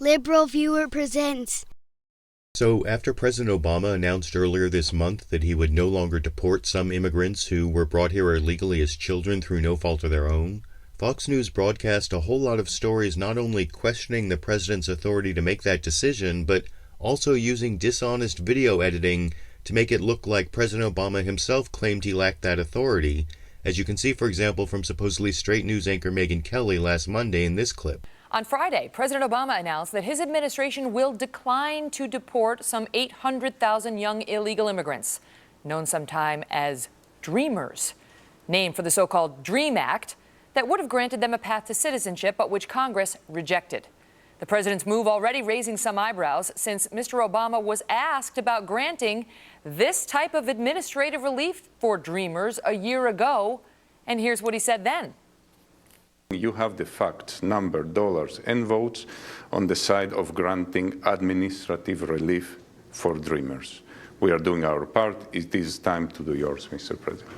LiberalViewer presents. So, after President Obama announced earlier this month that he would no longer deport some immigrants who were brought here illegally as children through no fault of their own, Fox News broadcast a whole lot of stories not only questioning the president's authority to make that decision, but also using dishonest video editing to make it look like President Obama himself claimed he lacked that authority, as you can see, for example, from supposedly straight news anchor Megyn Kelly last Monday in this clip. On Friday, President Obama announced that his administration will decline to deport some 800,000 young illegal immigrants, known sometime as Dreamers, named for the so-called DREAM Act that would have granted them a path to citizenship, but which Congress rejected. The president's move already raising some eyebrows since Mr. Obama was asked about granting this type of administrative relief for Dreamers a year ago, and here's what he said then. You have the facts, number, dollars, and votes on the side of granting administrative relief for Dreamers. We are doing our part. It is time to do yours, Mr. President.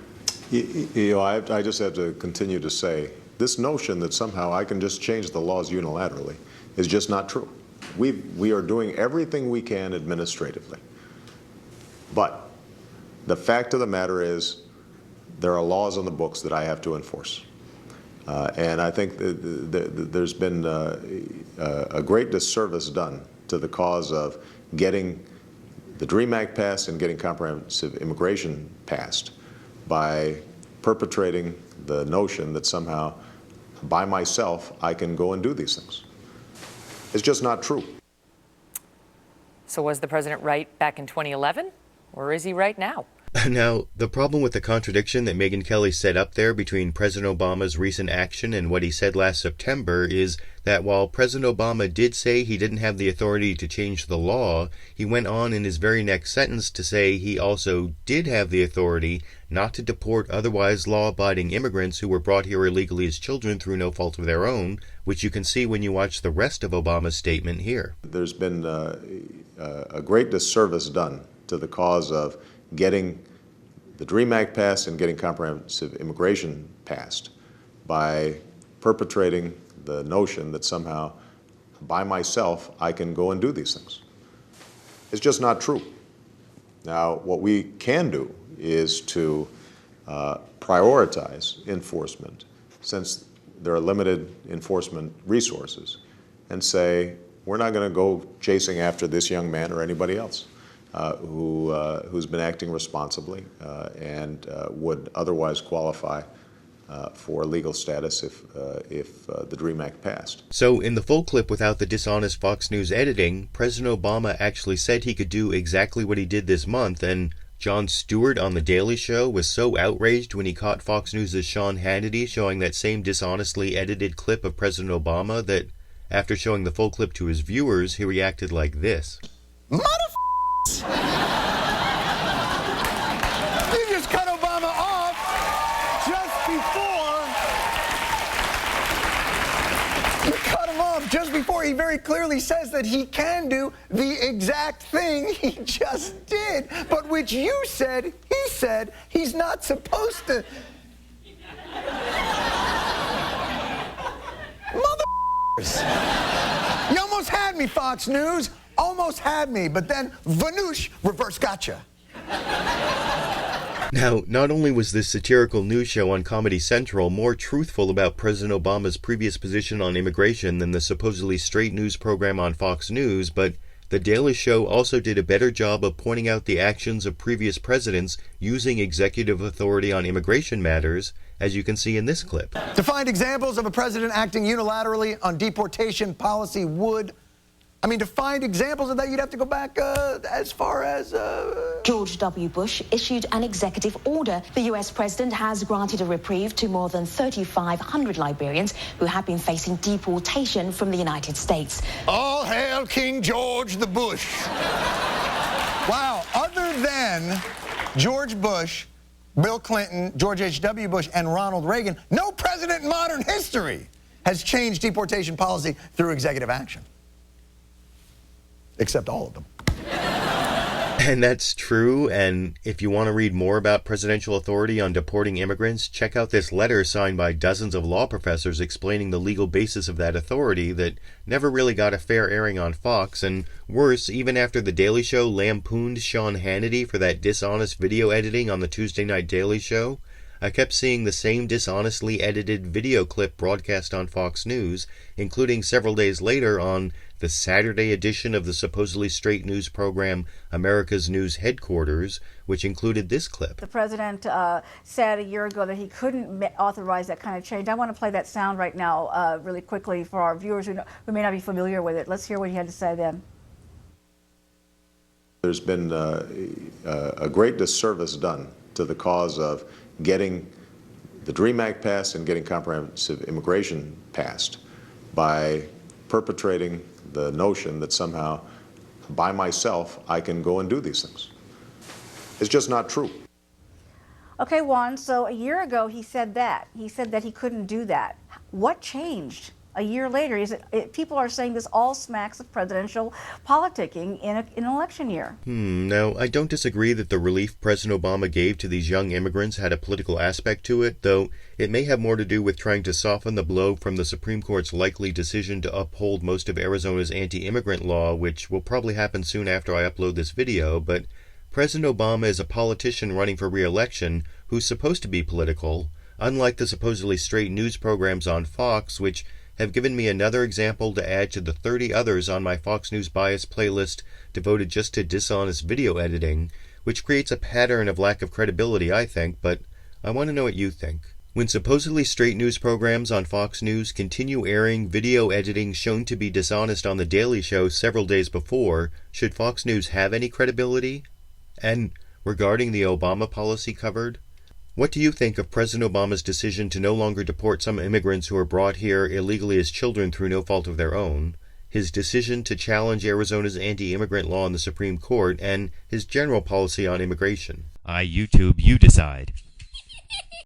I just have to continue to say, this notion that somehow I can just change the laws unilaterally is just not true. We are doing everything we can administratively. But the fact of the matter is, there are laws on the books that I have to enforce. And I think there's been a great disservice done to the cause of getting the DREAM Act passed and getting comprehensive immigration passed by perpetrating the notion that somehow, by myself, I can go and do these things. It's just not true. So was the president right back in 2011, or is he right now? Now, the problem with the contradiction that Megyn Kelly set up there between President Obama's recent action and what he said last September is that while President Obama did say he didn't have the authority to change the law, he went on in his very next sentence to say he also did have the authority not to deport otherwise law-abiding immigrants who were brought here illegally as children through no fault of their own, which you can see when you watch the rest of Obama's statement here. There's been a great disservice done to the cause of getting the DREAM Act passed and getting comprehensive immigration passed by perpetrating the notion that somehow, by myself, I can go and do these things. It's just not true. Now, what we can do is to prioritize enforcement, since there are limited enforcement resources, and say, we're not going to go chasing after this young man or anybody else who's been acting responsibly and would otherwise qualify for legal status if the DREAM Act passed. So in the full clip without the dishonest Fox News editing, President Obama actually said he could do exactly what he did this month, and Jon Stewart on The Daily Show was so outraged when he caught Fox News' Sean Hannity showing that same dishonestly edited clip of President Obama that, after showing the full clip to his viewers, he reacted like this. You just cut Obama off just before he very clearly says that he can do the exact thing he just did, but which you said, he said, he's not supposed to. You almost had me, Fox News. Almost had me, but then Vanoosh reverse gotcha. Now, not only was this satirical news show on Comedy Central more truthful about President Obama's previous position on immigration than the supposedly straight news program on Fox News, but The Daily Show also did a better job of pointing out the actions of previous presidents using executive authority on immigration matters, as you can see in this clip. To find examples of a president acting unilaterally on deportation policy to find examples of that, you'd have to go back as far as... George W. Bush issued an executive order. The U.S. president has granted a reprieve to more than 3,500 Liberians who have been facing deportation from the United States. All hail King George the Bush. Wow, other than George Bush, Bill Clinton, George H.W. Bush, and Ronald Reagan, no president in modern history has changed deportation policy through executive action. Except all of them. And that's true, and if you want to read more about presidential authority on deporting immigrants, check out this letter signed by dozens of law professors explaining the legal basis of that authority that never really got a fair airing on Fox, and worse, even after The Daily Show lampooned Sean Hannity for that dishonest video editing on the Tuesday Night Daily Show, I kept seeing the same dishonestly edited video clip broadcast on Fox News, including several days later on the Saturday edition of the supposedly straight news program America's News Headquarters, which included this clip. The president said a year ago that he couldn't authorize that kind of change. I want to play that sound right now really quickly for our viewers who may not be familiar with it. Let's hear what he had to say then. There's been a great disservice done to the cause of getting the DREAM Act passed and getting comprehensive immigration passed by perpetrating the notion that somehow by myself I can go and do these things. It's just not true. Okay, Juan, so a year ago he said that. He said that he couldn't do that. What changed a year later? People are saying this all smacks of presidential politicking in an election year. Now, I don't disagree that the relief President Obama gave to these young immigrants had a political aspect to it, though it may have more to do with trying to soften the blow from the Supreme Court's likely decision to uphold most of Arizona's anti-immigrant law, which will probably happen soon after I upload this video, but President Obama is a politician running for re-election who's supposed to be political, unlike the supposedly straight news programs on Fox, which have given me another example to add to the 30 others on my Fox News Bias playlist devoted just to dishonest video editing, which creates a pattern of lack of credibility, I think, but I want to know what you think. When supposedly straight news programs on Fox News continue airing video editing shown to be dishonest on The Daily Show several days before, should Fox News have any credibility? And regarding the Obama policy covered, what do you think of President Obama's decision to no longer deport some immigrants who are brought here illegally as children through no fault of their own, his decision to challenge Arizona's anti-immigrant law in the Supreme Court, and his general policy on immigration? I YouTube, you decide.